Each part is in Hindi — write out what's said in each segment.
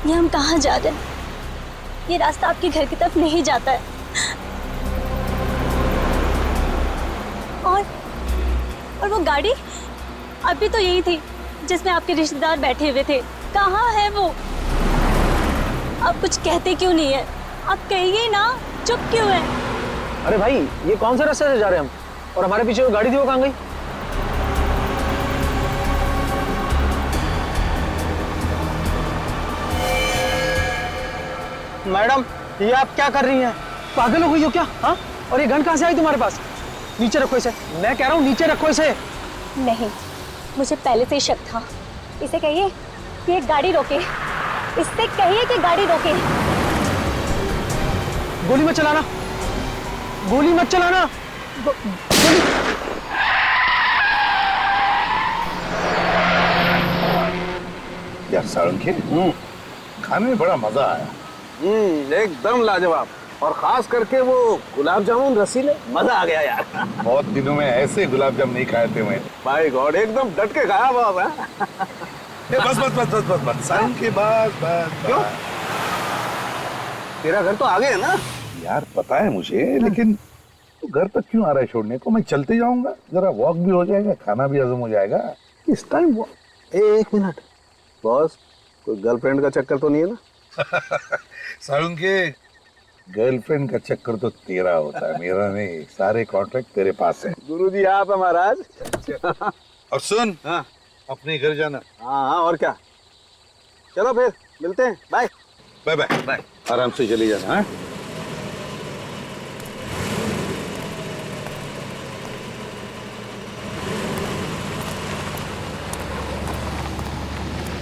ये हम कहाँ जा रहे हैं? ये रास्ता आपके घर की तरफ नहीं जाता है। और वो गाड़ी अभी तो यही थी जिसमें आपके रिश्तेदार बैठे हुए थे। कहाँ है वो? आप कुछ कहते क्यों नहीं है? आप कहिए ना, चुप क्यों है? अरे भाई, ये कौन सा रास्ते से जा रहे हैं हम? और हमारे पीछे जो गाड़ी थी वो कहाँ गई? मैडम, ये आप क्या कर रही हैं? पागल हो गई हो क्या? हाँ? और ये गन कहाँ से आई तुम्हारे पास? नीचे रखो इसे। मैं कह रहा हूँ नीचे रखो इसे। नहीं, मुझे पहले से ही शक था। इसे कहिए कि ये गाड़ी रोके। इससे कहिए कि गाड़ी रोके। गोली मत चलाना, गोली मत चलाना। गोली। यार सारंगी, खाने में बड़ा मजा आया। एकदम लाजवाब। और खास करके वो गुलाब जामुन रसीले, मजा आ गया यार। बहुत दिनों में ऐसे गुलाब जामुन नहीं खाए थे मैं। माय गॉड, एकदम डट के खाया बाबा। बस बस बस बस बस बस सारंगी, बस बस। क्यों? तेरा घर तो आगे है ना? यार पता है मुझे, लेकिन तू घर तक क्यों आ रहा है छोड़ने को? मैं चलते जाऊंगा, जरा वॉक भी हो जाएगा, खाना भी हजम हो जाएगा। इस टाइम वो एक मिनट बॉस, कोई गर्लफ्रेंड का चक्कर तो नहीं है ना? सारंगी, गर्लफ्रेंड का चक्कर तो तेरा होता है, मेरा नहीं। सारे कॉन्ट्रैक्ट तेरे पास है। गुरुजी आप है महाराज। और सुन, हाँ अपने घर जाना। हाँ हाँ, और क्या। चलो फिर मिलते हैं, बाय बाय बाय बाय। आराम से चली जाना। हाँ?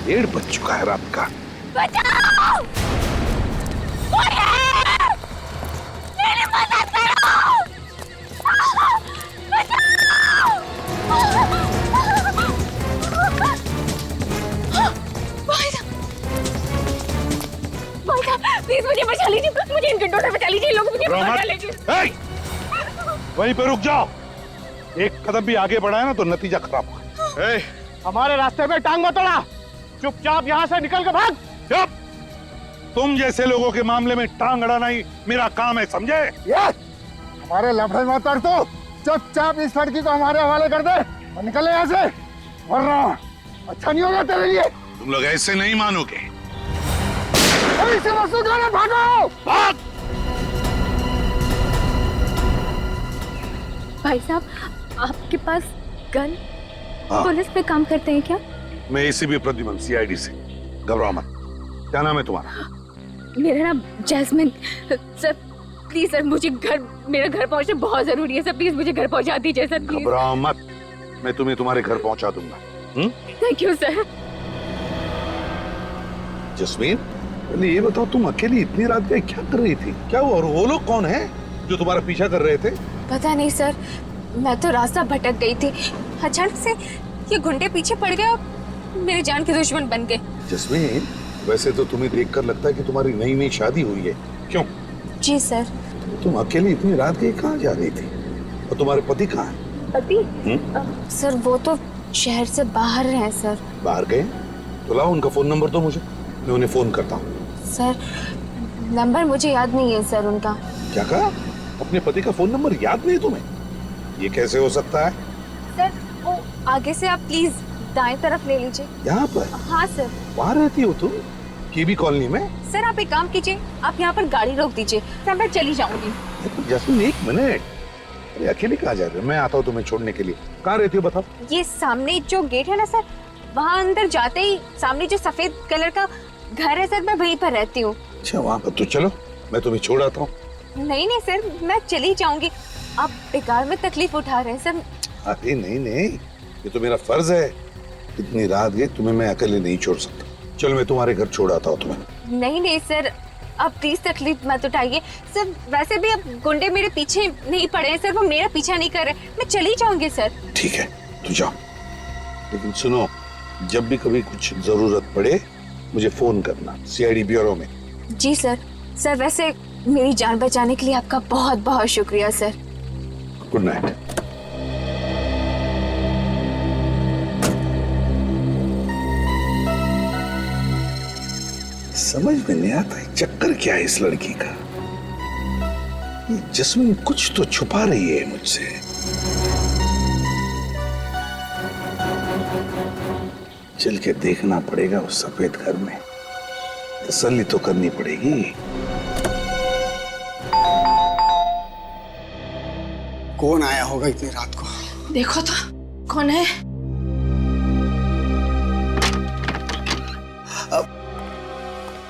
डेढ़ बज चुका है रात का। बचाओ! कोई है! मेरी मदद करो! बचाओ! भाई साहब, प्लीज मुझे बचा लीजिए। मुझे इन गुंडों से बचा लीजिए। लोग मुझे बचा लीजिए। वहीं पे रुक जाओ। एक कदम भी आगे बढ़ा है ना तो नतीजा खराब होगा। हमारे रास्ते में टांग मत अड़ा। चुपचाप यहाँ से निकल के भाग। चुप! तुम जैसे लोगों के मामले में टांग अड़ाना ही मेरा काम है, समझे? हमारे लफड़े मत कर। तो चुपचाप इस लड़की को हमारे हवाले कर दे और निकल यहाँ से, वरना अच्छा नहीं होगा तेरे लिए। तुम लोग ऐसे नहीं मानोगे। इसे मसूद वाले भागो! भाग! भाई साहब, आपके पास गन? हाँ। पुलिस पे काम करते हैं क्या? मैं एसीपी प्रद्युमन, सीआईडी से। घबराओ मत। क्या नाम है तुम्हारा? मेरा नाम जैस्मिन। सर प्लीज सर, मुझे मेरा घर पहुंचना बहुत जरूरी है सर। प्लीज मुझे घर पहुंचा दीजिए सर, प्लीज। घबराओ मत, मैं तुम्हें तुम्हारे घर पहुंचा दूंगा। Thank you sir. जस्मीन, पहले ये बताओ, तुम अकेली इतनी रात गए क्या कर रही थी? क्या हुआ? और वो लोग कौन है जो तुम्हारा पीछा कर रहे थे? पता नहीं सर, मैं तो रास्ता भटक गई थी। अचानक से ये गुंडे पीछे पड़ गए और मेरे जान के दुश्मन बन गए। जस्मीन, वैसे तो तुम्हें देखकर लगता है कि तुम्हारी नई नई शादी हुई है। क्यों? जी सर। तुम अकेली इतनी रात गई कहाँ जा रही थी? और तुम्हारे पति कहाँ है? पति? सर वो तो शहर से बाहर हैं सर। बाहर गए? तो लाओ उनका फोन नंबर दो मुझे, मैं उन्हें फोन करता हूँ। सर नंबर मुझे याद नहीं है सर उनका। क्या कहा? अपने पति का फोन नंबर याद नहीं तुम्हें? ये कैसे हो सकता है? सर वो आगे से आप प्लीज दाएं तरफ ले लीजिए। यहाँ पर? हाँ सर। वहाँ रहती हो तुम? केबी कॉलोनी में? सर आप एक काम कीजिए, आप यहाँ पर गाड़ी रोक दीजिए, सर मैं चली जाऊंगी। जस्मीन एक मिनट, अरे अकेले कहाँ जा रहे हो? मैं आता हूँ तुम्हें छोड़ने के लिए। कहाँ रहती हो बताओ? ये सामने जो गेट है ना सर, वहाँ अंदर जाते ही सामने जो सफेद कलर का घर है सर, मैं वहीं पर रहती हूँ। अच्छा वहाँ पर, तो चलो मैं तुम्हें छोड़ आता हूँ। नहीं नहीं सर, मैं चली जाऊंगी। आप बेकार में तकलीफ उठा रहे हैं सर। अरे नहीं नहीं, ये तो मेरा फर्ज है। इतनी रात गई, तुम्हें मैं अकेले नहीं छोड़ सकता। चलो मैं तुम्हारे घर छोड़ आता हूँ तुम्हें। नहीं नहीं सर, आप प्लीज तकलीफ मत उठाइए सर। वैसे भी अब गुंडे मेरे पीछे नहीं पड़े हैं सर, वो मेरा पीछा नहीं कर रहे। मैं चली जाऊंगी सर। ठीक है तो जाओ, लेकिन सुनो, जब भी कभी कुछ जरूरत पड़े मुझे फोन करना, सीआईडी ब्यूरो में। जी सर। सर वैसे मेरी जान बचाने के लिए आपका बहुत बहुत शुक्रिया सर। Good night. समझ में नहीं आता है चक्कर क्या है इस लड़की का। ये जस्मीन कुछ तो छुपा रही है मुझसे। चल के देखना पड़ेगा उस सफेद घर में, तसल्ली तो करनी पड़ेगी। कौन आया होगा इतनी रात को? देखो तो कौन है?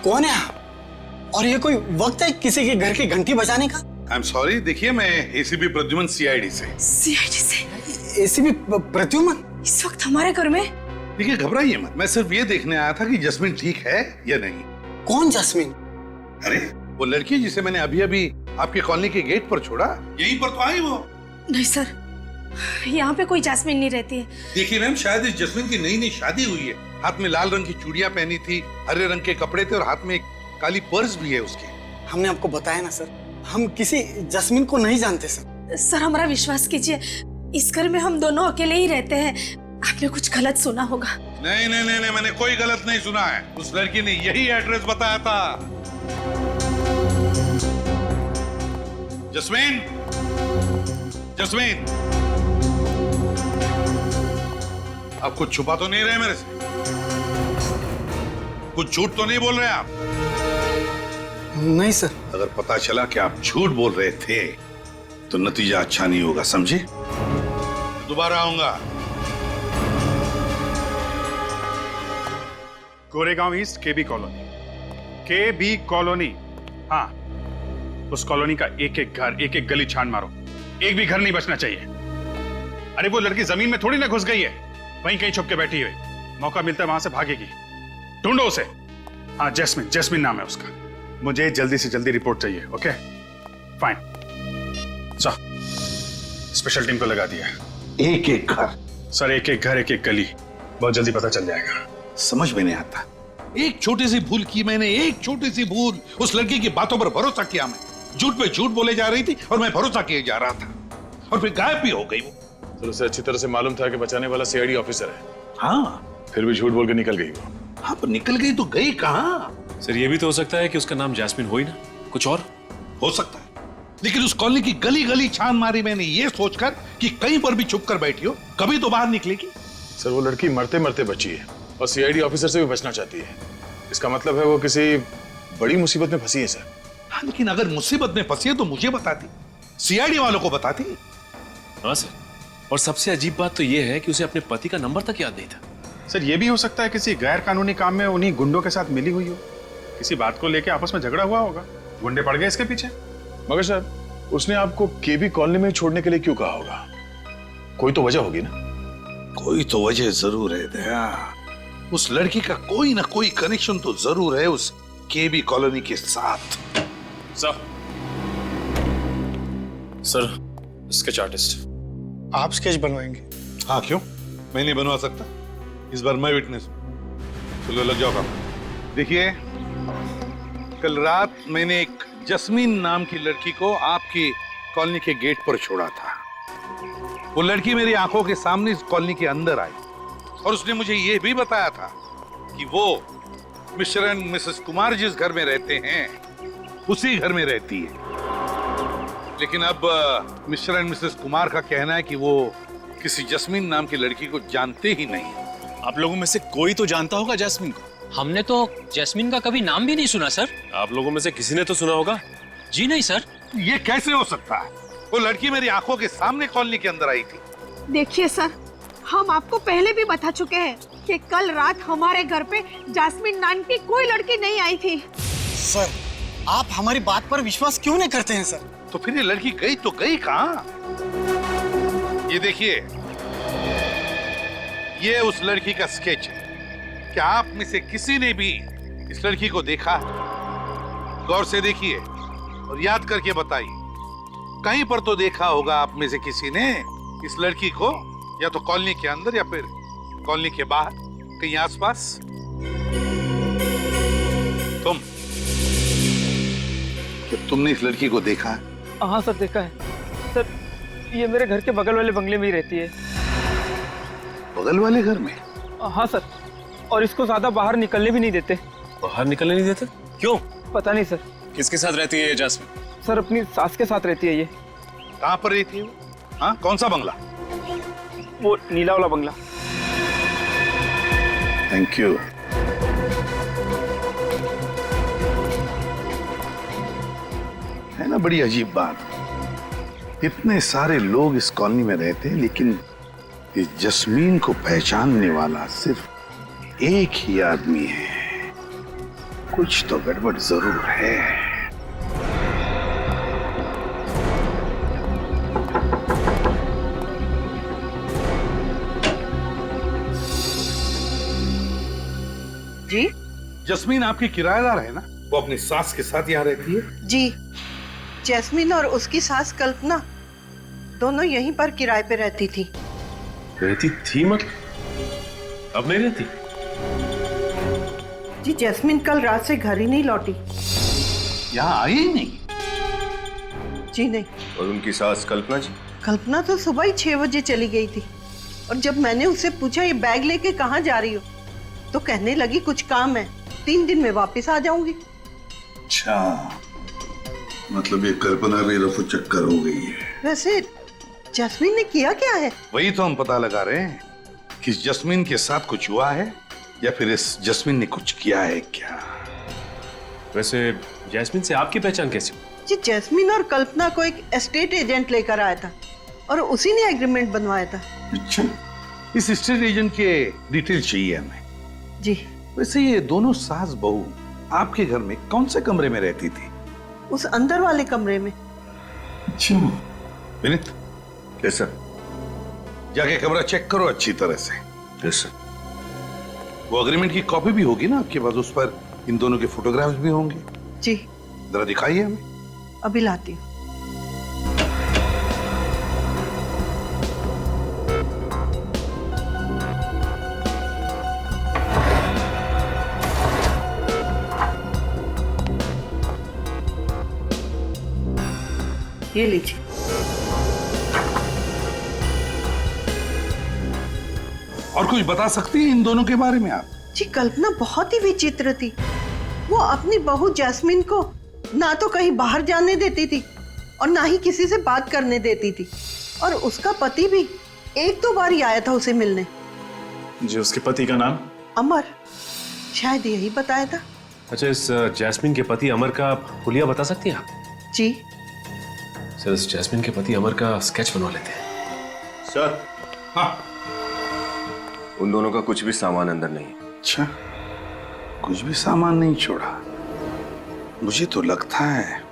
कौन है आप? और ये कोई वक्त है किसी के घर की घंटी बजाने का? आई एम सॉरी, देखिए मैं एसीपी प्रद्युमन सीआईडी से। सीआईडी से? एसीपी प्रद्युमन इस वक्त हमारे घर में? देखिए घबराइए मत, मैं सिर्फ ये देखने आया था कि जस्मीन ठीक है या नहीं। कौन जस्मीन? अरे वो लड़की जिसे मैंने अभी अभी आपके कॉलोनी के गेट पर छोड़ा, यहीं पर तो आई वो। नहीं सर, यहाँ पे कोई जैस्मिन नहीं रहती है। देखिए मैम, शायद इस जस्मीन की नई नई शादी हुई है। हाथ में लाल रंग की चूड़ियां पहनी थी, हरे रंग के कपड़े थे और हाथ में एक काली पर्स भी है उसके। हमने आपको बताया ना सर, हम किसी जस्मीन को नहीं जानते सर। सर हमारा विश्वास कीजिए, इस घर में हम दोनों अकेले ही रहते हैं। आपने कुछ गलत सुना होगा। नहीं नहीं नहीं, मैंने कोई गलत नहीं सुना है। उस लड़की ने यही एड्रेस बताया था। जस्मीन, जस्मीन, आप कुछ छुपा तो नहीं रहे मेरे से? कुछ झूठ तो नहीं बोल रहे आप? नहीं सर। अगर पता चला कि आप झूठ बोल रहे थे तो नतीजा अच्छा नहीं होगा, समझे? दोबारा आऊंगा। गोरेगांव ईस्ट केबी कॉलोनी, केबी कॉलोनी। हाँ, उस कॉलोनी का एक एक घर, एक एक गली छान मारो, एक भी घर नहीं बचना चाहिए। अरे वो लड़की जमीन में थोड़ी ना घुस गई है, वहीं कहीं छुप के बैठी हुई, मौका मिलता है वहां से भागेगी। ढूंढो उसे। हाँ, जैस्मिन, जैस्मिन नाम है उसका। मुझे जल्दी से जल्दी रिपोर्ट चाहिए। ओके फाइन, स्पेशल टीम को लगा दिया। एक एक घर? सर एक एक घर, एक एक गली, बहुत जल्दी पता चल जाएगा। समझ में नहीं आता, एक छोटी सी भूल की मैंने, एक छोटी सी भूल। उस लड़की की बातों पर भरोसा किया मैं, झूठ पे झूठ बोले जा रही थी और मैं भरोसा किए जा रहा था, और फिर गायब भी हो गई वो। सर उसे अच्छी तरह से मालूम था कि बचाने वाला सीआईडी ऑफिसर है। हाँ, फिर भी झूठ बोल के निकल गई वो। हाँ, पर निकल गई तो गई कहाँ? सर ये भी तो हो सकता है कि उसका नाम जैस्मिन हो ही ना, कुछ और हो सकता है। लेकिन उस कॉलोनी की गली गली छान मारी मैंने, ये सोचकर कि कहीं पर भी छुप कर बैठी हो, कभी तो बाहर निकलेगी। सर वो लड़की मरते मरते बची है और सीआईडी ऑफिसर से भी बचना चाहती है। इसका मतलब है वो किसी बड़ी मुसीबत में फंसी है सर। हाँ, लेकिन अगर मुसीबत में फंसी है तो मुझे बताती, सीआईडी वालों को बताती। हाँ सर, और सबसे अजीब बात तो ये है कि उसे अपने पति का नंबर तक याद नहीं था। सर ये भी हो सकता है किसी गैर कानूनी काम में उन्हीं गुंडों के साथ मिली हुई हो, किसी बात को लेके आपस में झगड़ा हुआ होगा, गुंडे पड़ गए इसके पीछे। मगर सर उसने आपको केबी कॉलोनी में छोड़ने के लिए क्यों कहा होगा? कोई तो वजह होगी ना? कोई तो वजह जरूर है दया। उस लड़की का कोई ना कोई कनेक्शन तो जरूर है उस केबी कॉलोनी के साथ। Sir sketch artist. आप स्केच बनवाएंगे? हाँ, क्यों? मैं नहीं बनवा सकता? इस बार मैं विटनेस। चलो लग जाओ काम। देखिए, कल रात मैंने एक जस्मीन नाम की लड़की को आपकी कॉलोनी के गेट पर छोड़ा था। वो लड़की मेरी आंखों के सामने इस कॉलोनी के अंदर आई और उसने मुझे ये भी बताया था कि वो मिस्टर एंड मिसेस कुमार जिस घर में रहते हैं उसी घर में रहती है। लेकिन अब मिस्टर एंड मिसेस कुमार का कहना है कि वो किसी जस्मीन नाम की लड़की को जानते ही नहीं। आप लोगों में से कोई तो जानता होगा जैस्मिन को। हमने तो जैस्मिन का कभी नाम भी नहीं सुना सर। आप लोगों में से किसी ने तो सुना होगा। जी नहीं सर। ये कैसे हो सकता है? वो लड़की मेरी आंखों के सामने कॉलोनी के अंदर आई थी। देखिए सर, हम आपको पहले भी बता चुके हैं कि कल रात हमारे घर पे जैस्मिन नाम की कोई लड़की नहीं आई थी। सर आप हमारी बात पर विश्वास क्यों नहीं करते हैं सर? तो फिर ये लड़की गई तो गई कहाँ? ये देखिए, ये उस लड़की का स्केच है। क्या आप में से किसी ने भी इस लड़की को देखा? गौर से देखिए और याद करके बताइए। कहीं पर तो देखा होगा आप में से किसी ने इस लड़की को, या तो कॉलोनी के अंदर या फिर कॉलोनी के बाहर, कहीं आसपास। तुम, क्या तुमने इस लड़की को देखा है? हाँ सर, देखा है सर। ये मेरे घर के बगल वाले बंगले में ही रहती है। बगल वाले घर में? हाँ सर, और इसको ज्यादा बाहर निकलने भी नहीं देते। बाहर निकलने नहीं देते? क्यों? पता नहीं सर। किसके साथ रहती है ये जैस्मिन? सर अपनी सास के साथ रहती है ये। कहाँ पर रहती है वो? हाँ, कौन सा बंगला? वो नीला वाला बंगला। Thank you. है ना बड़ी अजीब बात, इतने सारे लोग इस कॉलोनी में रहते हैं लेकिन इस जस्मीन को पहचानने वाला सिर्फ एक ही आदमी है। कुछ तो गड़बड़ जरूर है। जी जस्मीन आपकी किराएदार है ना? वो अपनी सास के साथ यहाँ रहती है? जी, जैस्मिन और उसकी सास कल्पना दोनों यहीं पर किराए पे रहती थी। रहती थी मतलब? अब नहीं रहती? जी जैस्मिन कल रात से घर ही नहीं लौटी। यहाँ आई ही नहीं? जी नहीं। और उनकी सास कल्पना जी? कल्पना तो सुबह ही 6 बजे चली गई थी और जब मैंने उससे पूछा ये बैग लेके कहाँ जा रही हो तो कहने लगी कुछ काम है, 3 दिन में वापस आ जाऊंगी। अच्छा, मतलब ये कल्पना भी रफू चक्कर हो गई है। वैसे जस्मीन ने किया क्या है? वही तो हम पता लगा रहे हैं कि जस्मीन के साथ कुछ हुआ है या फिर इस जस्मीन ने कुछ किया है क्या। वैसे जैस्मिन से आपकी पहचान कैसे हुई? जी जैस्मिन और कल्पना को एक एस्टेट एजेंट लेकर आया था और उसी ने एग्रीमेंट बनवाया था। अच्छा, इस एस्टेट एजेंट के डिटेल चाहिए हमें। जी। वैसे ये दोनों सास बहू आपके घर में कौन से कमरे में रहती थी? उस अंदर वाले कमरे में। अच्छा विनीत, कैसा? जाके कमरा चेक करो अच्छी तरह से। कैसा? वो एग्रीमेंट की कॉपी भी होगी ना आपके पास, उस पर इन दोनों के फोटोग्राफ्स भी होंगे। जी। जरा दिखाइए हमें। अभी लाती हूँ। ये लीजिए। और कुछ बता सकती हैं इन दोनों के बारे में आप? जी कल्पना बहुत ही विचित्र थी। वो अपनी बहू जैस्मिन को ना तो कहीं बाहर जाने देती थी और ना ही किसी से बात करने देती थी और उसका पति भी 1-2 बार ही आया था उसे मिलने। जी, उसके पति का नाम? अमर, शायद यही बताया था। अच्छा, इस जैस्मिन के पति अमर का हुलिया बता सकती हैं आप? जी सर, इस जैस्मिन के पति अमर का स्केच बनवा लेते हैं। सर। हाँ। उन दोनों का कुछ भी सामान अंदर नहीं है। अच्छा, कुछ भी सामान नहीं छोड़ा? मुझे तो लगता है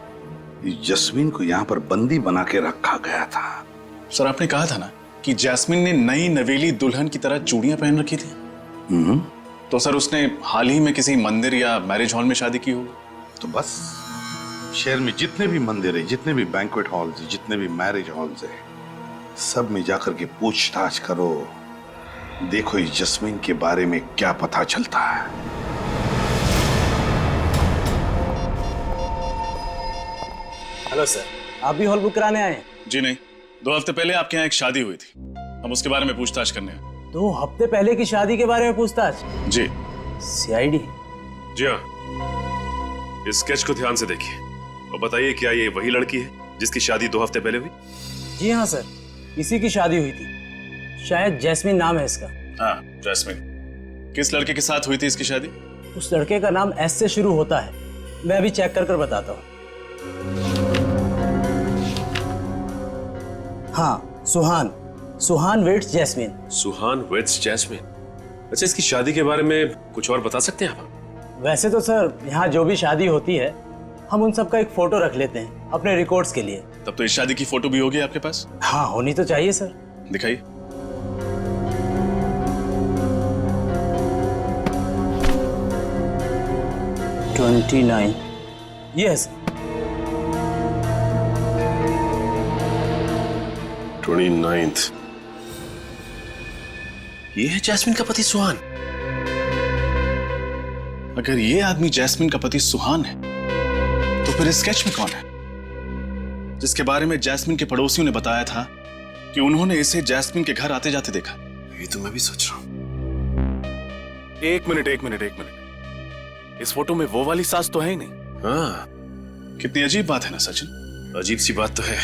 जस्मीन को यहाँ पर बंदी बना के रखा गया था। सर, आपने कहा था ना कि जैस्मिन ने नई नवेली दुल्हन की तरह चूड़ियां पहन रखी थी। तो सर उसने हाल ही में किसी मंदिर या मैरिज हॉल में शादी की होगी। तो बस शहर में जितने भी मंदिर है, जितने भी बैंक्वेट हॉल्स है, जितने भी मैरिज हॉल्स है, सब में जाकर के पूछताछ करो। देखो इस जस्मीन के बारे में क्या पता चलता है। हेलो सर, आप भी हॉल बुक कराने आए हैं? जी नहीं, 2 हफ्ते पहले आपके यहाँ एक शादी हुई थी, हम उसके बारे में पूछताछ करने आए। 2 हफ्ते पहले की शादी के बारे में पूछताछ? जी। सीआईडी? जी हाँ। इस स्केच को ध्यान से देखिए और बताइए, क्या ये वही लड़की है जिसकी शादी 2 हफ्ते पहले हुई? जी हाँ सर, इसी की शादी हुई थी। शायद जैस्मिन नाम है इसका। हाँ, जैस्मिन। किस लड़के के साथ हुई थी इसकी शादी? उस लड़के का नाम एस से शुरू होता है, मैं अभी चेक कर बताता हूँ। हाँ, सुहान वेट्स जैस्मिन। सुहान वेट्स जैस्मिन। अच्छा, इसकी शादी के बारे में कुछ और बता सकते हैं आप? वैसे तो सर यहाँ जो भी शादी होती है हम उन सब का एक फोटो रख लेते हैं अपने रिकॉर्ड्स के लिए। तब तो इस शादी की फोटो भी होगी आपके पास? हाँ, होनी तो चाहिए सर। दिखाइए। यस। 29th। ये है जैस्मिन का पति सुहान। अगर ये आदमी जैस्मिन का पति सुहान है तो फिर इस स्केच में कौन है जिसके बारे में जैस्मिन के पड़ोसियों ने बताया था कि उन्होंने इसे जैस्मिन के घर आते जाते देखा? ये तो मैं भी सोच रहा हूं। एक मिनट। इस फोटो में वो वाली सास तो है ही नहीं। हाँ, कितनी अजीब बात है ना सचिन। अजीब सी बात तो है।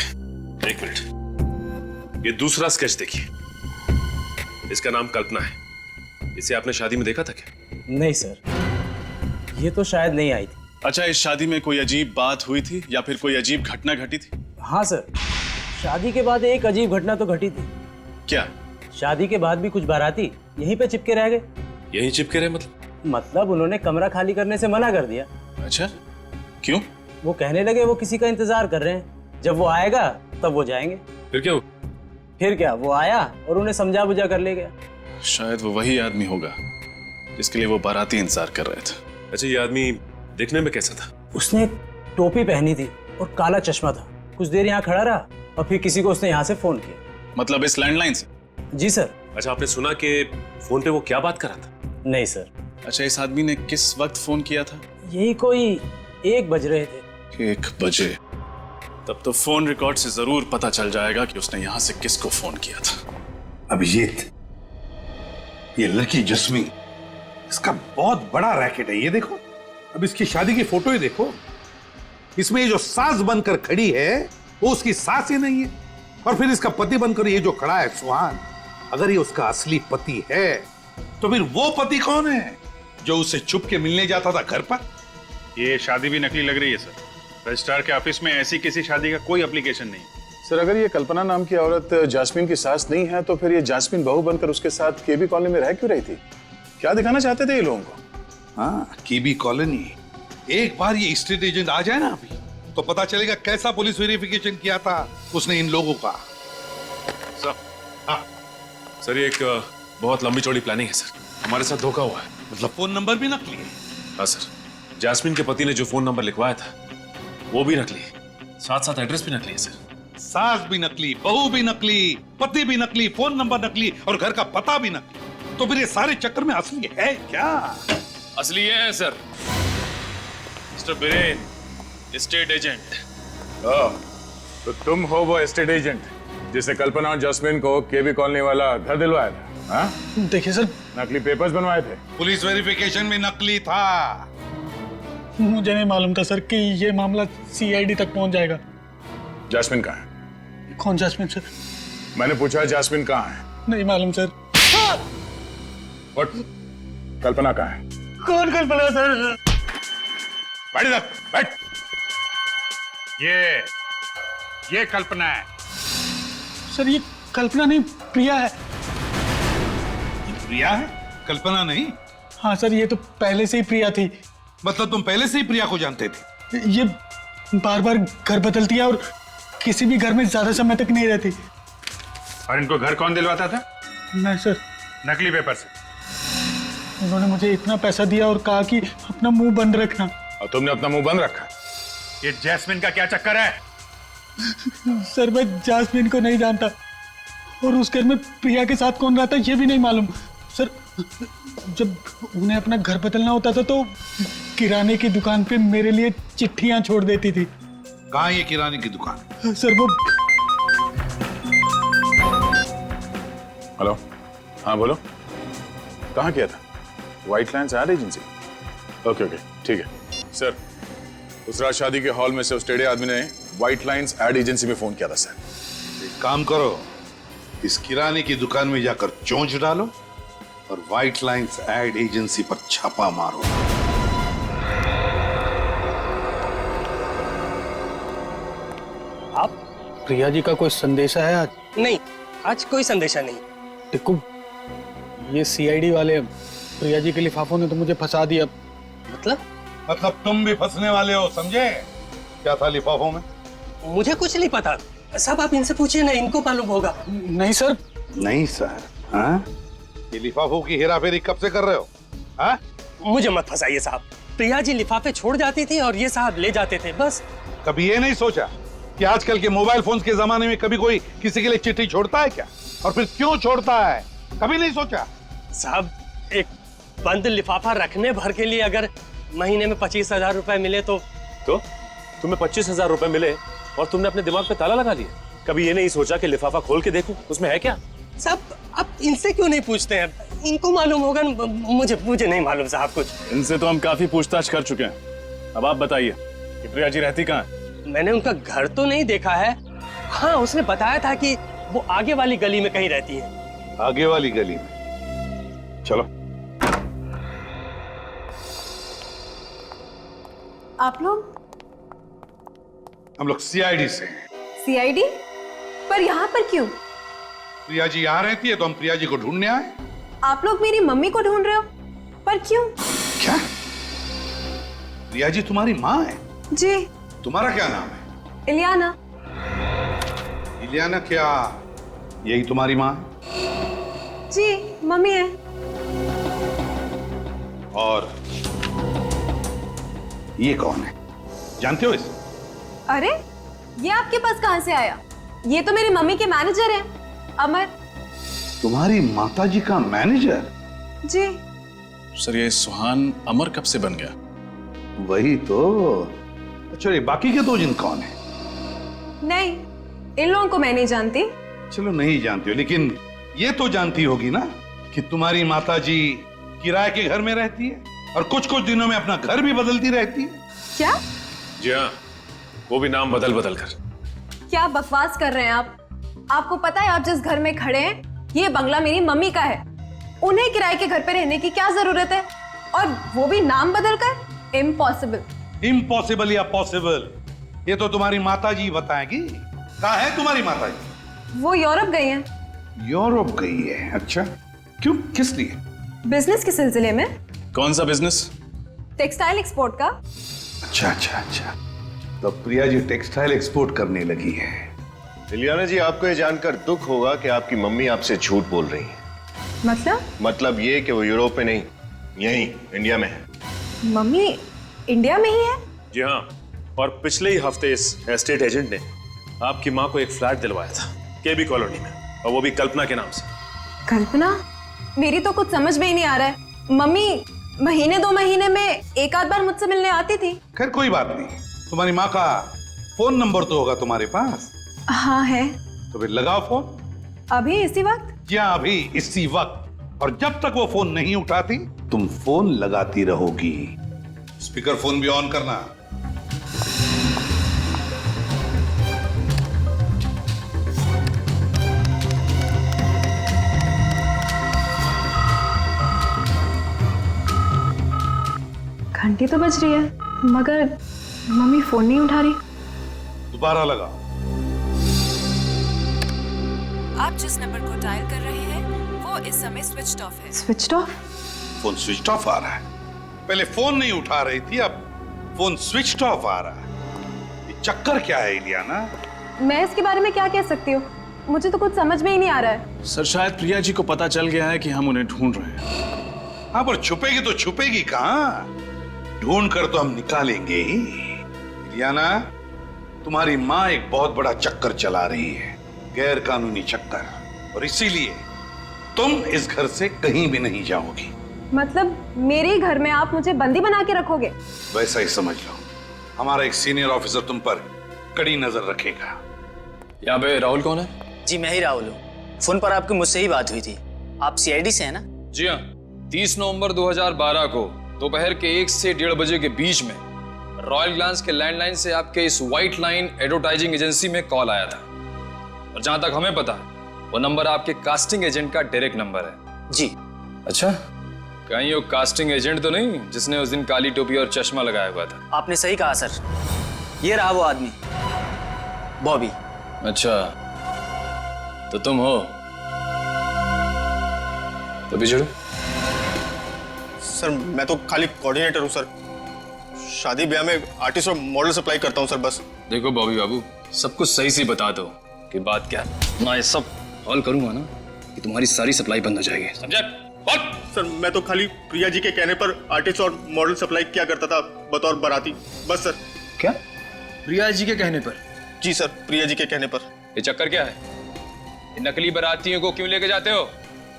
एक मिनट, ये दूसरा स्केच देखिए। इसका नाम कल्पना है। इसे आपने शादी में देखा था क्या? नहीं सर, ये तो शायद नहीं आई थी। अच्छा, इस शादी में कोई अजीब बात हुई थी या फिर कोई अजीब घटना घटी थी? हाँ सर, शादी के बाद एक अजीब घटना तो घटी थी। क्या? शादी के बाद भी कुछ बाराती यहीं पे चिपके रह गए। यहीं चिपके रहे मतलब उन्होंने कमरा खाली करने से मना कर दिया। अच्छा, क्यों? वो कहने लगे वो किसी का इंतजार कर रहे हैं, जब वो आएगा तब वो जाएंगे। फिर क्या? फिर क्या, वो आया और उन्हें समझा बुझा कर ले गया। शायद वो वही आदमी होगा जिसके लिए वो बाराती इंतजार कर रहे थे। अच्छा, ये आदमी देखने में कैसा था? उसने टोपी पहनी थी और काला चश्मा था। कुछ देर यहाँ खड़ा रहा और फिर किसी को उसने यहाँ से फोन किया। मतलब इस लैंडलाइन से? जी सर। अच्छा, आपने सुना कि फोन पे वो क्या बात कर रहा था? नहीं सर। अच्छा, इस आदमी ने किस वक्त फोन किया था? यही कोई 1 बज रहे थे। 1 बजे? तब तो फोन रिकॉर्ड से जरूर पता चल जाएगा कि उसने यहाँ से किसको फोन किया था। अभिजीत, ये लड़की जस्मीन, इसका बहुत बड़ा रैकेट है। ये देखो, अब इसकी शादी की फोटो ही देखो। इसमें ये जो सास बनकर खड़ी है वो उसकी सास ही नहीं है, और फिर इसका पति बनकर ये जो खड़ा है सुहान, अगर ये उसका असली पति है तो फिर वो पति कौन है जो उससे छुप के मिलने जाता था घर पर? ये शादी भी नकली लग रही है सर। रजिस्ट्रार के ऑफिस में ऐसी किसी शादी का कोई एप्लीकेशन नहीं। सर, अगर ये कल्पना नाम की औरत जास्मीन की सास नहीं है तो फिर ये जास्मीन बहू बनकर उसके साथ केबी कॉलोनी में रह क्यों रही थी? क्या दिखाना चाहते थे ये लोगों को? हाँ, केबी कॉलोनी। एक बार ये स्टेट एजेंट आ जाए ना अभी, तो पता चलेगा कैसा पुलिस वेरिफिकेशन किया था उसने इन लोगों का। सर, ये एक बहुत लंबी चौड़ी प्लानिंग है सर। हमारे साथ धोखा हुआ है। मतलब फोन नंबर भी नकली है? हाँ सर, जास्मीन के पति ने जो फोन नंबर लिखवाया था वो भी नकली है, साथ साथ एड्रेस भी नकली है सर। सास भी नकली, बहू भी नकली, पति भी नकली, फोन नंबर नकली और घर का पता भी नकली। तो फिर ये सारे चक्कर में असली है क्या? असली ये है sir, mister villain, state agent. तो तुम हो वो एस्टेट एजेंट जिसने कल्पना और जास्मीन को केबी कॉलोनी वाला घर दिलवाया था? हाँ? देखिए सर, नकली पेपर्स बनवाए थे। पुलिस वेरिफिकेशन में नकली था। मुझे नहीं मालूम था सर कि ये मामला CID तक पहुंच जाएगा। जास्मीन कहाँ है? कौन जास्मीन सर? मैंने पूछा जास्मीन कहाँ है? नहीं मालूम सर। और कल्पना कहाँ है? कौन कल्पना सर? बैठ इधर, बैठ। ये कल्पना है। सर, ये कल्पना नहीं, प्रिया है। प्रिया है, कल्पना नहीं? हाँ सर, ये तो पहले से ही प्रिया थी। मतलब तुम पहले से ही प्रिया को जानते थे? ये बार बार घर बदलती है और किसी भी घर में ज्यादा समय तक नहीं रहती। और इनको घर कौन दिलवाता था? नहीं सर। नकली पेपर से। उन्होंने मुझे इतना पैसा दिया और कहा कि अपना मुंह बंद रखना। और तुमने अपना मुंह बंद रखा? ये जैस्मिन का क्या चक्कर है? सर, मैं जास्मिन को नहीं जानता और उस घर में प्रिया के साथ कौन रहता ये भी नहीं मालूम। सर, जब उन्हें अपना घर बदलना होता था तो किराने की दुकान पे मेरे लिए चिट्ठियां छोड़ देती थी। कहाँ ये किराने की दुकान? सर, वो। हेलो, हाँ बोलो, कहाँ किया था? White lines ad agency. Okay, ठीक है सर। उस रात शादी के हॉल में से उस टेढ़े आदमी ने व्हाइट लाइन्स एड एजेंसी में फोन किया था सर। एक काम करो, इस किराने की दुकान में जाकर चोंच डालो और व्हाइट लाइन्स एड एजेंसी पर छापा मारो। आप प्रिया जी का कोई संदेशा है आज? नहीं, आज कोई संदेशा नहीं। देखो, ये CID वाले प्रिया जी के लिफाफों ने तो मुझे फंसा दिया। मतलब तुम भी फंसने वाले हो, समझे? क्या था लिफाफों में? मुझे कुछ नहीं पता। सब आप इनसे पूछिए ना, इनको मालूम होगा। नहीं सर। नहीं सर? हाँ? ये लिफाफों की हेराफेरी कब से कर रहे हो? हाँ? मुझे मत फंसाइए साहब। प्रिया जी लिफाफे छोड़ जाती थी और ये साहब ले जाते थे, बस। कभी ये नहीं सोचा कि आजकल के मोबाइल फोन्स के जमाने में कभी कोई किसी के लिए चिट्ठी छोड़ता है क्या? और फिर क्यों छोड़ता है? कभी नहीं सोचा? साहब, एक बंद लिफाफा रखने भर के लिए अगर महीने में 25,000 रुपए मिले तो तुम्हें 25,000 रुपए मिले और तुमने अपने दिमाग पे ताला लगा लिया। कभी ये नहीं सोचा कि लिफाफा खोल के देखूं उसमें है क्या? साहब, आप इनसे क्यों नहीं पूछते हैं? इनको मालूम होगा न, मुझे नहीं मालूम साहब कुछ। इनसे तो हम काफी पूछताछ कर चुके हैं। अब आप बताइए कि प्रिया जी रहती कहाँ है? मैंने उनका घर तो नहीं देखा है। हाँ, उसने बताया था कि वो आगे वाली गली में कहीं रहती है। आगे वाली गली में? चलो। आप लोग? हम लोग सीआईडी से हैं। सीआईडी? पर यहाँ पर क्यों? प्रिया जी यहाँ रहती है तो हम प्रिया जी को ढूंढने आए। आप लोग मेरी मम्मी को ढूंढ रहे हो? पर क्यों? क्या? प्रिया जी तुम्हारी माँ है? जी। तुम्हारा क्या नाम है? इलियाना। इलियाना क्या यही तुम्हारी माँ है? जी, मम्मी है। और ये कौन है? जानते हो इसे? अरे, ये आपके पास कहां से आया? ये तो मेरी मम्मी के मैनेजर हैं, अमर। तुम्हारी माताजी का मैनेजर? जी। सर ये सुहान अमर कब से बन गया? वही तो। अच्छा, ये बाकी के दो जिन कौन है? नहीं, इन लोगों को मैं नहीं जानती। चलो नहीं जानती हो, लेकिन ये तो जानती होगी ना कि तुम्हारी माताजी किराए के घर में रहती है और कुछ कुछ दिनों में अपना घर भी बदलती रहती है। क्या? जी हाँ, वो भी नाम बदल बदल कर। क्या बकवास कर रहे हैं आप? आपको पता है आप जिस घर में खड़े हैं, ये बंगला मेरी मम्मी का है। उन्हें किराए के घर पे रहने की क्या जरूरत है? और वो भी नाम बदल कर? इम्पॉसिबल। इम्पॉसिबल या पॉसिबल, ये तो तुम्हारी माताजी बताएगी। कहाँ है तुम्हारी माताजी? वो यूरोप गई हैं। यूरोप गई है? अच्छा, क्यों, किस लिए? बिजनेस के सिलसिले में। कौन सा बिजनेस? टेक्सटाइल एक्सपोर्ट का। अच्छा अच्छा अच्छा, तो प्रिया जी टेक्सटाइल एक्सपोर्ट करने लगी है। इलियाना जी, आपको ये जानकर दुख होगा कि आपकी मम्मी आपसे झूठ बोल रही है। मतलब ये कि वो यूरोप में नहीं, यहीं इंडिया में है। मम्मी इंडिया में ही है? जी हाँ, और पिछले ही हफ्ते इस एस्टेट एजेंट ने आपकी माँ को एक फ्लैट दिलवाया था केबी कॉलोनी में, और वो भी कल्पना के नाम से। कल्पना? मेरी तो कुछ समझ में ही नहीं आ रहा है। मम्मी महीने 2 महीने में एक आध बार मुझसे मिलने आती थी। खैर कोई बात नहीं, तुम्हारी माँ का फोन नंबर तो होगा तुम्हारे पास? हाँ है। तो फिर लगाओ फोन। अभी इसी वक्त? क्या अभी इसी वक्त? और जब तक वो फोन नहीं उठाती तुम फोन लगाती रहोगी। स्पीकर फोन भी ऑन करना। घंटी तो बज रही है, मगर मम्मी फोन नहीं उठा रही। दोबारा लगाओ। आप जिस नंबर को डायल कर रहे हैं वो इस समय स्विच ऑफ है। Switch off? Phone switch off आ रहा है। पहले फोन नहीं उठा रही थी, अब फोन स्विच ऑफ आ रहा है। ये चक्कर क्या है इलियाना? मैं इसके बारे में क्या कह सकती हूँ, मुझे तो कुछ समझ में ही नहीं आ रहा है। सर शायद प्रिया जी को पता चल गया है कि हम उन्हें ढूंढ रहे हैं। हाँ, पर छुपेगी तो छुपेगी कहाँ? ढूंढ कर तो हम निकालेंगे ही। इलियाना, तुम्हारी माँ एक बहुत बड़ा चक्कर चला रही है, गैर कानूनी चक्कर, और इसीलिए तुम इस घर से कहीं भी नहीं जाओगी। मतलब मेरे घर में आप मुझे बंदी बना के रखोगे? वैसा ही समझ लो। हमारा एक सीनियर ऑफिसर तुम पर कड़ी नजर रखेगा। यहाँ पे राहुल कौन है? जी मैं ही राहुल हूँ। फोन पर आपकी मुझसे ही बात हुई थी। आप सीआईडी से हैं ना? जी हाँ, 30 नवंबर 2012 को दोपहर के 1 से 1:30 बजे के बीच में रॉयल ग्लांस के लैंडलाइन से आपके इस व्हाइट लाइन एडवर्टाइजिंग एजेंसी में कॉल आया था, और जहां तक हमें पता है वो नंबर आपके कास्टिंग एजेंट का डायरेक्ट नंबर है। जी। अच्छा, कहीं वो कास्टिंग एजेंट तो नहीं जिसने उस दिन काली टोपी और चश्मा लगाया हुआ था? आपने सही कहा सर, ये रहा वो आदमी, बॉबी। अच्छा, तो तुम हो? तो बिछड़ो। सर मैं तो खाली कोऑर्डिनेटर हूँ सर, शादी ब्याह में आर्टिस्ट और मॉडल सप्लाई करता हूँ सर बस। देखो बॉबी बाबू, सब कुछ सही से बता दो कि बात क्या है। मैं ये सब हॉल करूंगा ना कि तुम्हारी सारी सप्लाई बंद हो जाएगी, समझा? सर मैं तो खाली प्रिया जी के कहने पर आर्टिस्ट और मॉडल सप्लाई किया करता था बतौर बाराती, बस सर। क्या? प्रिया जी के कहने पर? जी सर, प्रिया जी के कहने पर। ये चक्कर क्या है? ये नकली बारातियों को क्यों लेके जाते हो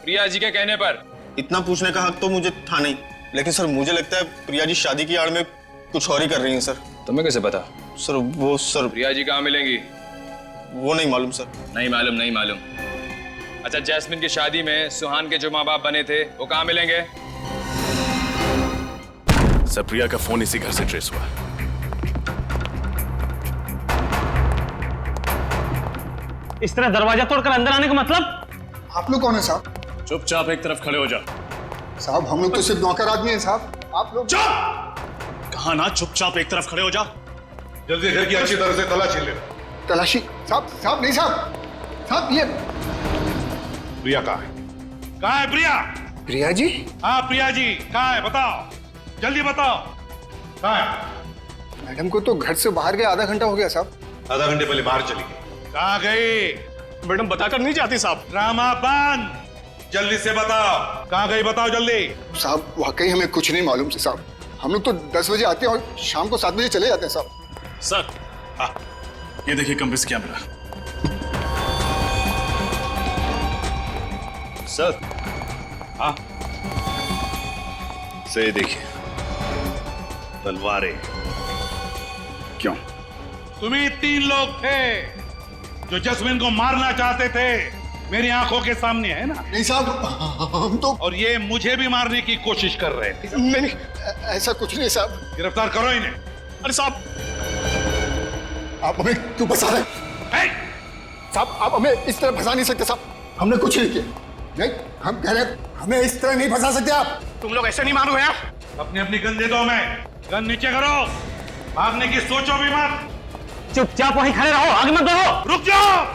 प्रिया जी के कहने पर? इतना पूछने का हक तो मुझे था नहीं, लेकिन सर मुझे लगता है प्रिया जी शादी की आड़ में कुछ और ही कर रही हैं सर। तुम्हें कैसे पता? सर वो सर प्रिया जी कहाँ मिलेंगी? वो नहीं मालूम सर। नहीं मालूम? नहीं मालूम? अच्छा, जैस्मिन की शादी में सुहान के जो माँ बाप बने थे वो कहाँ मिलेंगे? सर, प्रिया का फोन इसी घर से ट्रेस हुआ। इस तरह दरवाजा तोड़कर अंदर आने का मतलब? आप लोग कौन है साहब? चुपचाप एक तरफ खड़े हो जा। साहब हम लोग तो सिर्फ नौकर आदमी हैं साहब। आप लोग चुप! कहा ना चुपचाप एक तरफ खड़े हो जा। जल्दी घर की अच्छी तरह से तलाशी ले। तलाशी? साहब नहीं साहब। साहब ये प्रिया कहाँ है? कहाँ है प्रिया? प्रिया जी? हाँ प्रिया जी कहाँ है? बताओ, जल्दी बताओ, कहाँ है? मैडम को तो घर से बाहर गए आधा घंटा हो गया साहब। आधा घंटे पहले बाहर चली गई। कहाँ गई? मैडम बताकर नहीं जाती साहब। ड्रामा बंद, जल्दी से बताओ, कहाँ गई बताओ जल्दी। साहब वाकई हमें कुछ नहीं मालूम से साहब। हम लोग तो 10 बजे आते हैं और शाम को 7 बजे चले जाते हैं साहब। सर, हाँ, ये देखिए कमरे से कैमरा। सर, हाँ से देखिए तलवारें। क्यों? तुम्ही 3 लोग थे जो जैस्मिन को मारना चाहते थे, मेरी आंखों के सामने है ना? नहीं साहब, हम तो। और ये मुझे भी मारने की कोशिश कर रहे थे। नहीं, ऐसा कुछ नहीं साहब। गिरफ्तार करो इन्हें। अरे साहब, आप हमें क्यों फंसा रहे हैं? साहब आप हमें इस तरह फंसा नहीं सकते साहब। हमने कुछ नहीं किया। नहीं, हम कह रहे हैं हमें इस तरह नहीं फंसा सकते आप। तुम लोग ऐसे नहीं मारो यार। अपनी अपनी गन दे दो हमें। गन नीचे करो, भागने की सोचो भी मत। चुपचाप वहीं खड़े रहो, आगे मत बढ़ो। रुक जाओ।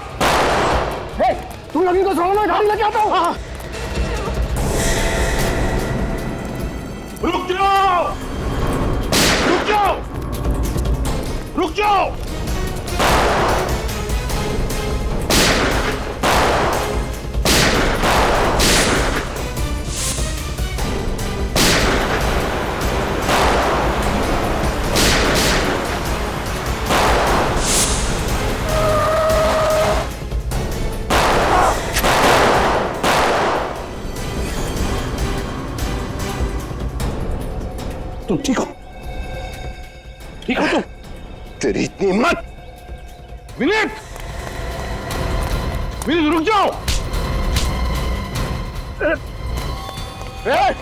तुम लोग इनको छोड़ो, मैं गाड़ी लेके आता हूँ। रुक जाओ, रुक जाओ, रुक जाओ। तुम ठीक हो? ठीक हो तुम? तेरी इतनी हिम्मत! विनीत, विनीत रुक जाओ।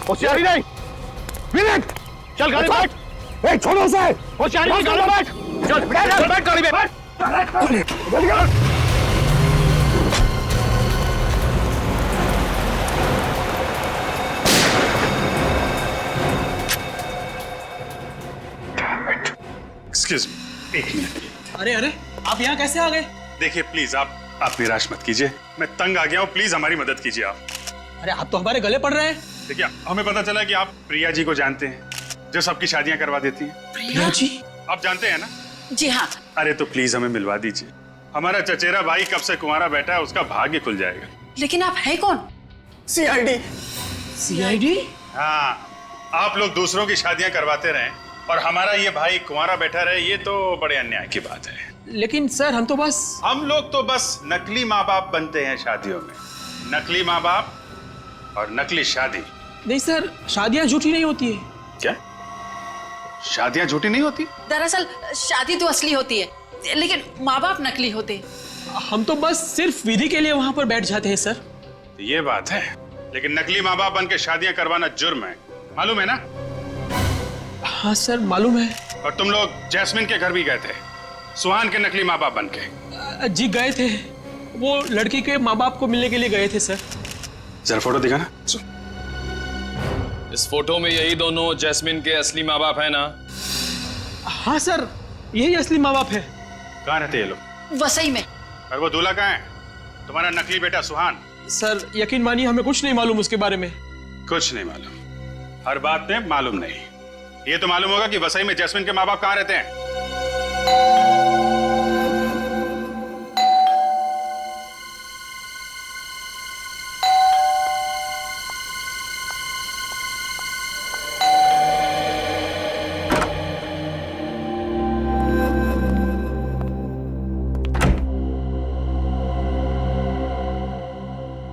होशियारी नहीं। विनीत चल गाड़ी में बैठ। ए छोड़ो उसे। होशियारी नहीं, गाड़ी में बैठ। चल बैठ गाड़ी में बैठ। Excuse me, 1 minute. अरे अरे, आप यहाँ कैसे आ गए? देखिए प्लीज आप निराश मत कीजिए, मैं तंग आ गया हूँ, प्लीज हमारी मदद कीजिए आप। अरे आप तो हमारे गले पड़ रहे हैं। देखिए हमें पता चला कि आप प्रिया जी को जानते हैं, जो सबकी शादियां करवा देती हैं। प्रिया जी? आप जानते हैं ना? जी हाँ। अरे तो प्लीज हमें मिलवा दीजिए। हमारा चचेरा भाई कब से कुंवारा बैठा है, उसका भाग्य खुल जाएगा। लेकिन आप है कौन? CID। CID? हाँ, आप लोग दूसरों की शादियां करवाते रहे और हमारा ये भाई कुंवारा बैठा रहे, ये तो बड़े अन्याय की बात है। लेकिन सर हम लोग तो बस नकली माँ बाप बनते हैं शादियों में। नकली माँ बाप और नकली शादी। नहीं सर, शादियां झूठी नहीं होती है। क्या? शादियां झूठी नहीं होती? दरअसल शादी तो असली होती है, लेकिन माँ बाप नकली होते हैं। हम तो बस सिर्फ विधि के लिए वहां पर बैठ जाते हैं सर। ये बात है, लेकिन नकली माँ बाप बन के शादियां करवाना जुर्म है, मालूम है ना? हाँ सर मालूम है। और तुम लोग जैस्मिन के घर भी गए थे, सुहान के नकली माँ बाप बन के। जी गए थे, वो लड़की के माँ बाप को मिलने के लिए गए थे सर। जरा फोटो दिखाना। इस फोटो में यही दोनों जैस्मिन के असली माँ बाप है ना? हाँ सर, यही असली माँ बाप है। कहाँ रहते ये लोग? वसई में। और वो दूल्हा कहाँ है? तुम्हारा नकली बेटा सुहान। सर यकीन मानिए हमें कुछ नहीं मालूम उसके बारे में। कुछ नहीं मालूम? हर बात में मालूम नहीं। ये तो मालूम होगा कि वसई में जैस्मिन के माँ बाप कहाँ रहते हैं।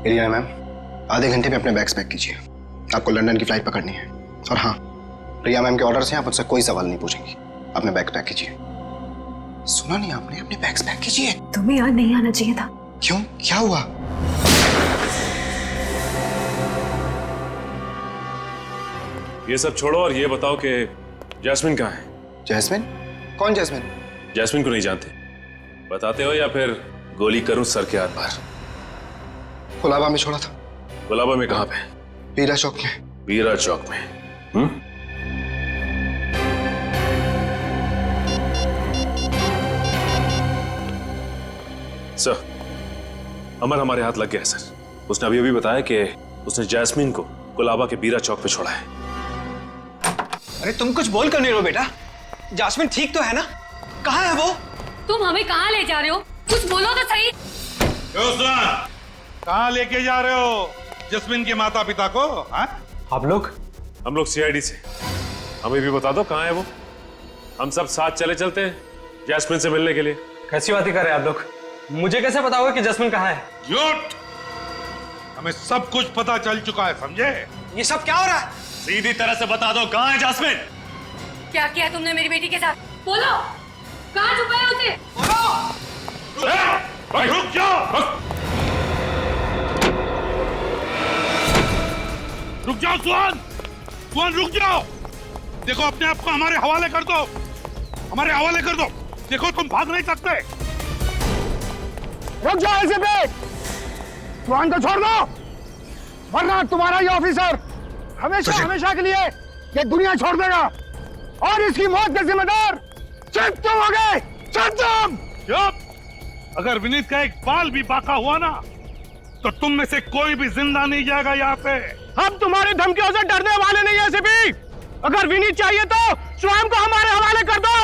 एलियाना मैम, आधे घंटे में अपने बैग्स पैक कीजिए, आपको लंदन की फ्लाइट पकड़नी है। और हाँ, प्रिया मैम के ऑर्डर से आप मुझसे कोई सवाल नहीं पूछेंगी। अपने बैग्स पैक कीजिए। सुना नहीं आपने? अपने बैग्स पैक कीजिए। तुम्हें यहाँ नहीं आना चाहिए था। क्यों? क्या हुआ? ये सब छोड़ो और ये बताओ कि जैस्मिन कहाँ है? जैस्मिन? कौन जैस्मिन? जैस्मिन को नहीं जानते? बताते हो या फिर गोली करूं सर के आर पार? गुलाबा में छोड़ा था। गुलाबा में कहाँ पे? बीरा चौक में। बीरा चौक में? सर, अमर हमारे हाथ लग गया है सर। उसने अभी अभी बताया कि उसने जैस्मिन को गुलाबा के बीरा चौक पे छोड़ा है। अरे तुम कुछ बोल कर नहीं रहो बेटा। जैस्मिन ठीक तो है ना? कहाँ है वो? तुम हमें कहाँ ले जा रहे हो? कुछ बोलो तो सही। कहाँ लेके जा रहे हो जैस्मिन के माता पिता को? आप लोग? हम लोग सीआईडी से। हमें भी बता दो कहाँ है वो। हम सब साथ चले चलते हैं जैस्मिन से मिलने के लिए। कैसी बातें कर रहे हैं आप लोग? मुझे कैसे पता होगा कि जैस्मिन कहाँ है? झूठ! हमें सब कुछ पता चल चुका है, समझे? ये सब क्या हो रहा है? सीधी तरह से बता दो कहाँ है जैस्मिन? क्या किया तुमने मेरी बेटी के साथ? बोलो, कहाँ छुपाया उसे? रुक जाओ! रुक जाओ सुहान! सुहान रुक जाओ! देखो अपने आप को हमारे हवाले कर दो, हमारे हवाले कर दो। देखो तुम भाग नहीं सकते। रुक जाओ ऐसे पे! सुहान को छोड़ दो, वरना तुम्हारा ये ऑफिसर हमेशा हमेशा के लिए ये दुनिया छोड़ देगा और इसकी मौत के जिम्मेदार सिर्फ तुम हो गए। तुम! चुप! अगर विनीत का एक बाल भी बाका हुआ ना तो तुम में से कोई भी जिंदा नहीं जाएगा यहाँ से। हम तुम्हारी धमकियों से डरने वाले नहीं है सिपी। अगर विनीत चाहिए तो स्वयं को हमारे हवाले कर दो।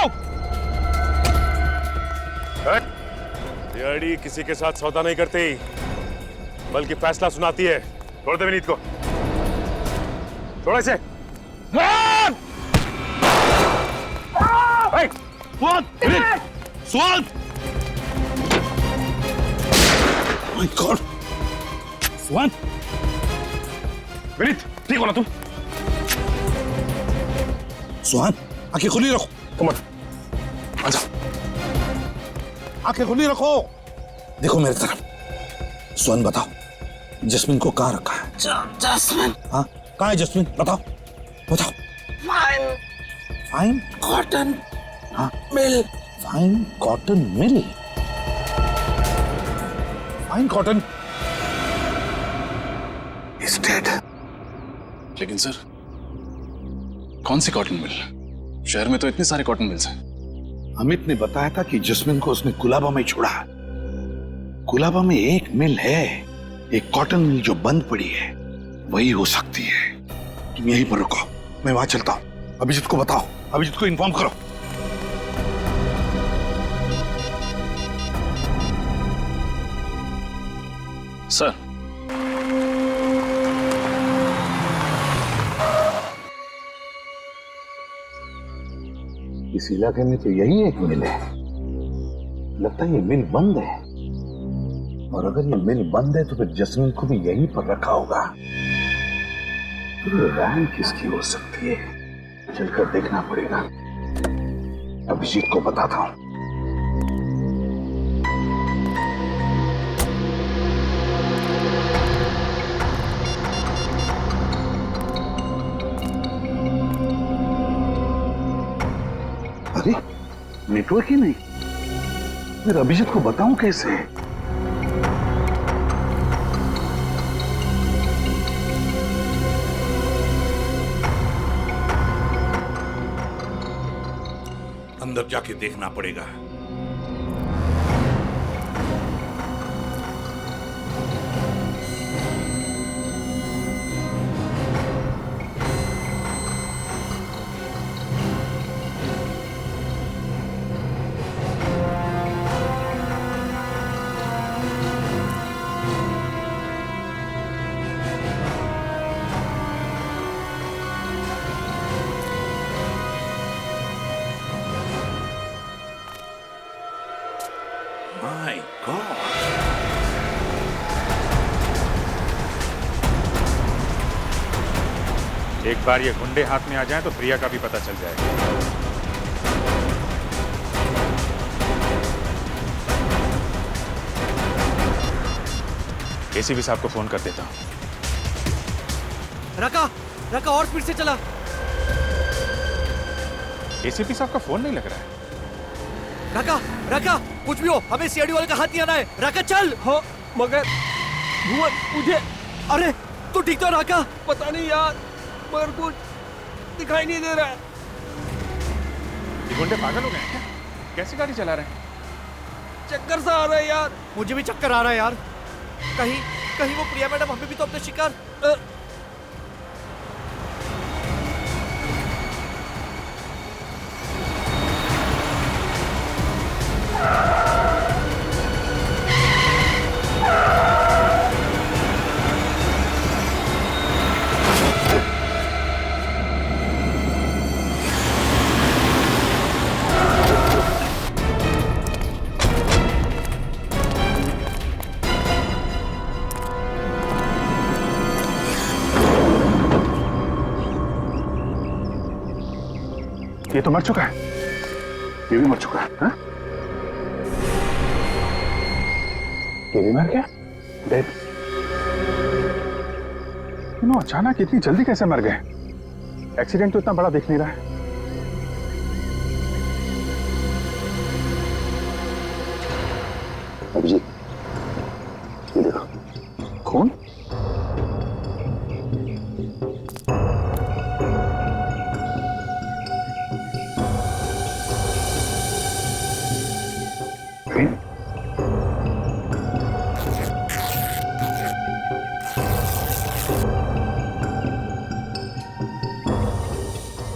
सीआईडी किसी के साथ सौदा नहीं करती, बल्कि फैसला सुनाती है। छोड़ दे विनीत को। छोड़ इसे। सुहान! My God! सुहान! विनीत, ठीक हो ना तुम? सुहान, आंखें खुली रखो। कमर, आजा। आंखें खुली रखो। देखो मेरी तरफ। सुहान बताओ, जैस्मिन को कहाँ रखा है? जैस्मिन? हाँ, कहाँ है जैस्मिन? बताओ, बताओ। Fine cotton mill. Fine cotton mill? Fine cotton is dead. लेकिन सर, कौन सी कॉटन मिल? शहर में तो इतने सारे कॉटन मिल्स हैं। अमित ने बताया था कि जैस्मिन को उसने कुलाबा में छोड़ा। कुलाबा में एक मिल है, एक कॉटन मिल जो बंद पड़ी है, वही हो सकती है। तुम यहीं पर रुको, मैं वहां चलता हूं। अभिजीत को बताओ, अभिजीत को इन्फॉर्म करो। सर, इस इलाके में तो यही एक मिल है। लगता है ये मिल बंद है, और अगर ये मिल बंद है तो फिर जैस्मिन को भी यहीं पर रखा होगा। तो ये वैन किसकी हो सकती है? चलकर देखना पड़ेगा। अभिजीत को बताता हूं। अरे नेटवर्क ही नहीं, फिर अभिजीत को बताऊं कैसे? अंदर जाके देखना पड़ेगा। My God! एक बार ये गुंडे हाथ में आ जाएं तो प्रिया का भी पता चल जाएगा। एसीपी साहब को फोन कर देता हूं। रका और स्पीड से चला। एसीपी साहब का फोन नहीं लग रहा है। राका, राका, कुछ भी हो, हमें सीआईडी वाले का हाथ नहीं आना है। राका चल। हाँ, मगर भुवन मुझे, अरे तू ठीक तो राका? पता नहीं यार, मगर कुछ दिखाई नहीं दे रहा है। ये गुंडे पागल हो गए हैं क्या? कैसी गाड़ी चला रहे हैं? चक्कर सा आ रहा है यार। मुझे भी चक्कर आ रहा है यार। कहीं कहीं वो प्रिया मैडम हमें भी तो अपने शिकार। ये तो मर चुका है, ये भी मर चुका है। हाँ? ये भी मर गया, डेड। क्यों अचानक इतनी जल्दी कैसे मर गए? एक्सीडेंट तो इतना बड़ा दिख नहीं रहा है। अभिजीत, ये देखो, खून।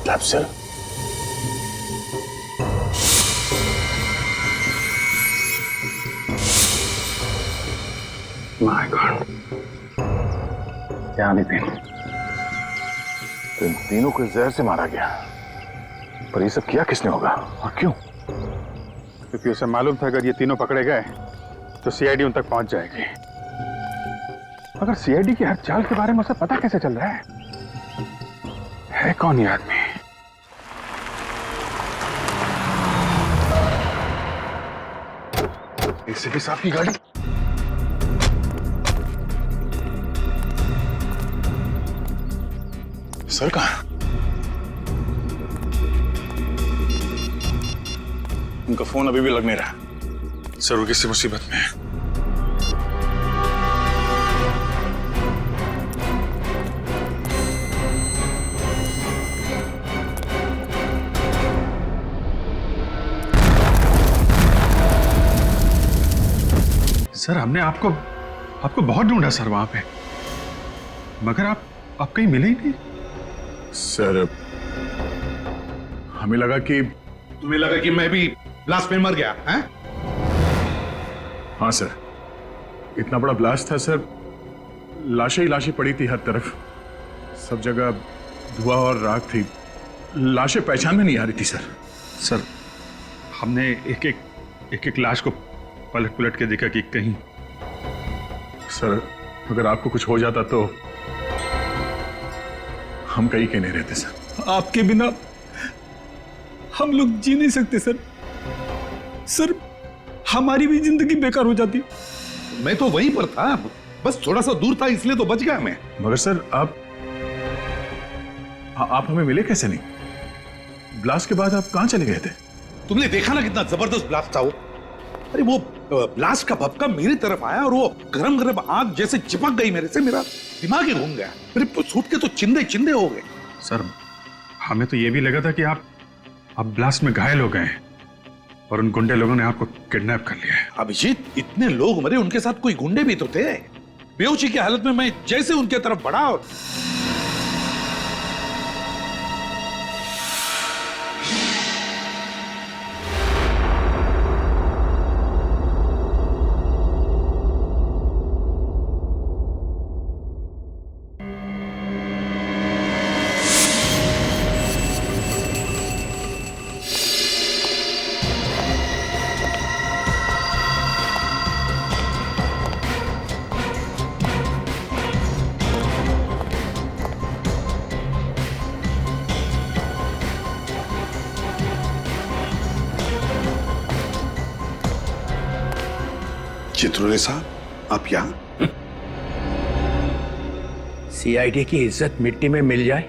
Capsule. My God. क्या नितिन, तो इन तीनों को जहर से मारा गया, पर ये सब किया किसने होगा और क्यों? क्योंकि उसे मालूम था अगर ये तीनों पकड़े गए तो सीआईडी उन तक पहुंच जाएगी। मगर सीआईडी की हर चाल के बारे में उसे पता कैसे चल रहा है कौन ये आदमी? एसीपी साहब की गाड़ी। सर कहाँ? उनका फोन अभी भी लग नहीं रहा। सर वो किसी मुसीबत में है। सर हमने आपको बहुत ढूंढा सर वहां पे, मगर आप कहीं मिले ही नहीं। सर हमें लगा कि तुम्हें लगा कि मैं भी ब्लास्ट में मर गया हैं? हाँ सर, इतना बड़ा ब्लास्ट था सर, लाशें ही लाशें पड़ी थी हर तरफ, सब जगह धुआं और राख थी, लाशें पहचान में नहीं आ रही थी सर। सर हमने एक एक लाश को पलट के देखा कि कहीं। सर अगर आपको कुछ हो जाता तो हम कहीं के नहीं रहते सर। आपके बिना हम लोग जी नहीं सकते सर। सर हमारी भी जिंदगी बेकार हो जाती। मैं तो वहीं पर था, बस थोड़ा सा दूर था इसलिए तो बच गया मैं। मगर सर आप हमें मिले कैसे नहीं? ब्लास्ट के बाद आप कहां चले गए थे? तुमने देखा ना कितना जबरदस्त ब्लास्ट था वो। अरे वो ब्लास्ट का भपका मेरी तरफ आया और वो गरम गरम आग जैसे चिपक गई मेरे से, मेरा दिमाग ही घूम गया। मेरे सूट के तो चिंदे चिंदे हो गए। सर हमें तो ये भी लगा था कि आप ब्लास्ट में घायल हो गए हैं और उन गुंडे लोगों ने आपको किडनैप कर लिया है। अभिजीत, इतने लोग मरे, उनके साथ कोई गुंडे भी तो थे। बेहोशी की हालत में मैं जैसे उनके तरफ बढ़ा और चित्रोले साहब, आप यहाँ? सीआईडी की इज्जत मिट्टी में मिल जाए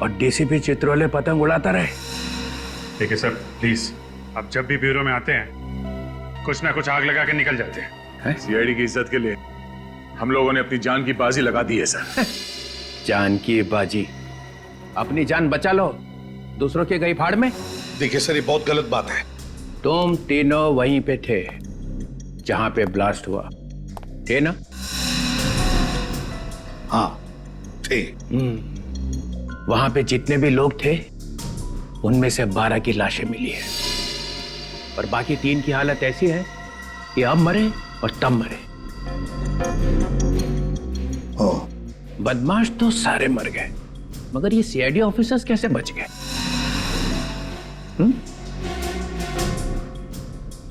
और डीसीपी चित्रोले पतंग उड़ाता रहे, देखिए सर, प्लीज, आप जब भी ब्यूरो में आते हैं कुछ ना कुछ आग लगा के निकल जाते हैं। सीआईडी की इज्जत के लिए हम लोगों ने अपनी जान की बाजी लगा दी है सर। जान की बाजी? अपनी जान बचा लो, दूसरों के गई फाड़ में। देखिए सर, ये बहुत गलत बात है। तुम तीनों वहीं पे थे जहां पे ब्लास्ट हुआ, थे ना? हाँ थे। वहां पे जितने भी लोग थे उनमें से 12 की लाशें मिली है और बाकी 3 की हालत ऐसी है कि अब मरे और तब मरे। बदमाश तो सारे मर गए, मगर ये सीआईडी ऑफिसर्स कैसे बच गए?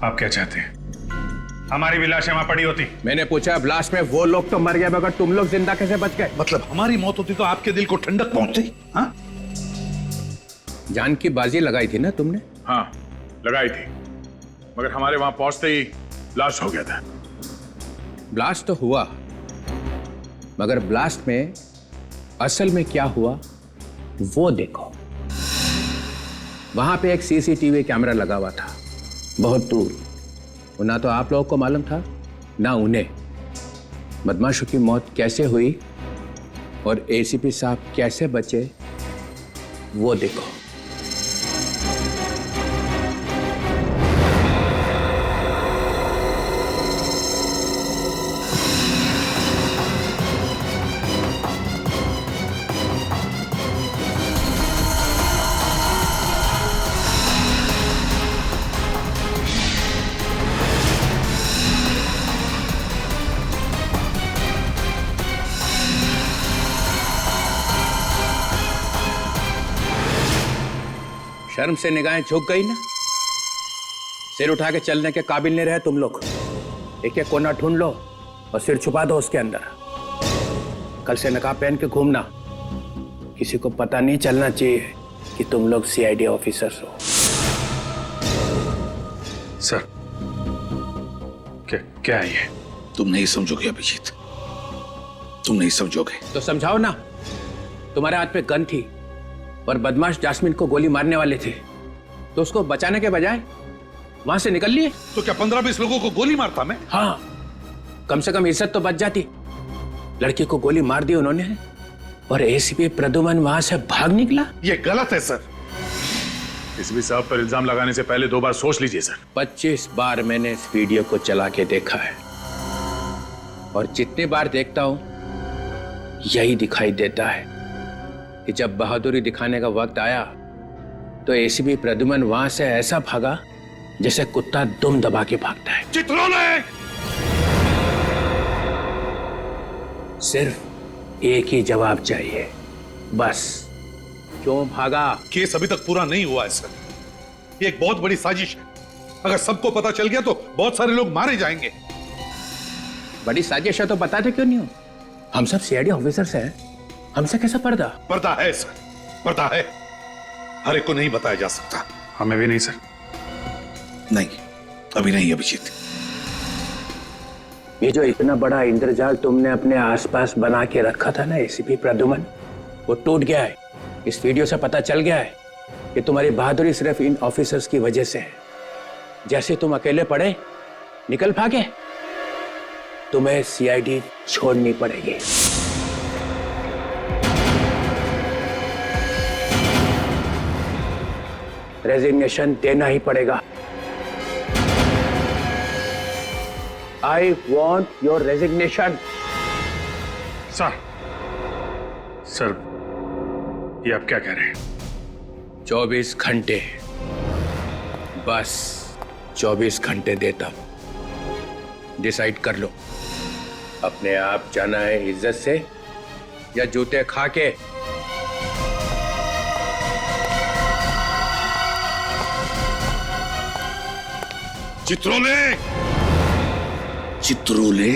आप क्या चाहते हैं? हमारी भी लाशें वहां पड़ी होती। मैंने पूछा, ब्लास्ट में वो लोग तो मर गए, मगर तुम लोग जिंदा कैसे बच गए? मतलब हमारी मौत होती तो आपके दिल को ठंडक पहुंचती? हाँ? जान की बाजी लगाई थी ना तुमने? हाँ, लगाई थी, मगर हमारे वहां पहुंचते ही ब्लास्ट हो गया था। ब्लास्ट तो हुआ, मगर ब्लास्ट में असल में क्या हुआ वो देखो। वहां पे एक सीसीटीवी कैमरा लगा हुआ था बहुत दूर, वो ना तो आप लोगों को मालूम था ना उन्हें। बदमाशों की मौत कैसे हुई और एसीपी साहब कैसे बचे वो देखो। शर्म से निगाहें झुक गई ना? सिर उठा के चलने के काबिल नहीं रहे तुम लोग। एक एक कोना ढूंढ लो और सिर छुपा दो उसके अंदर। कल से नकाब पहन के घूमना, किसी को पता नहीं चलना चाहिए कि तुम लोग सीआईडी ऑफिसर्स हो। सर, क्या है ये? तुम नहीं समझोगे अभिजीत, तुम नहीं समझोगे। तो समझाओ ना। तुम्हारे हाथ पे गन थी और बदमाश जास्मिन को गोली मारने वाले थे, तो उसको बचाने के बजाय वहां से निकल लिए। तो क्या 15-20 लोगों को गोली मारता मैं? हाँ, कम से कम इज्जत तो बच जाती। लड़की को गोली मार दी उन्होंने और एसीपी प्रद्युमन वहां से भाग निकला। ये गलत है सर। एसीपी साहब पर इल्जाम लगाने से पहले 2 बार सोच लीजिए सर। 25 बार मैंने इस वीडियो को चला के देखा है और जितनी बार देखता हूं यही दिखाई देता है कि जब बहादुरी दिखाने का वक्त आया तो एसीपी प्रद्युमन वहां से ऐसा भागा जैसे कुत्ता दुम दबा के भागता है। चित्रोले! सिर्फ एक ही जवाब चाहिए, बस। क्यों भागा? केस अभी तक पूरा नहीं हुआ है सर। ये एक बहुत बड़ी साजिश है। अगर सबको पता चल गया तो बहुत सारे लोग मारे जाएंगे। बड़ी साजिश है तो बताते क्यों नहीं हो? हम सब सीआईडी ऑफिसर्स हैं, हमसे कैसा पर्दा? पर्दा है सर, पर्दा है। हर एक को नहीं बताया जा सकता। हमें भी नहीं सर। नहीं, अभी नहीं अभिजीत। ये जो इतना बड़ा इंद्रजाल तुमने अपने आसपास बना के रखा था ना एसीपी प्रद्युमन, वो टूट गया है। इस वीडियो से पता चल गया है कि तुम्हारी बहादुरी सिर्फ इन ऑफिसर्स की वजह से है। जैसे तुम अकेले पड़े, निकल भागे, तुम्हें सीआईडी छोड़नी पड़ेगी। रेजिग्नेशन देना ही पड़ेगा। I want your resignation. Sir, ये आप क्या कह रहे हैं? 24 घंटे, बस 24 घंटे देता हूं। डिसाइड कर लो, अपने आप जाना है इज्जत से या जूते खा के। चित्रोले! चित्रोले!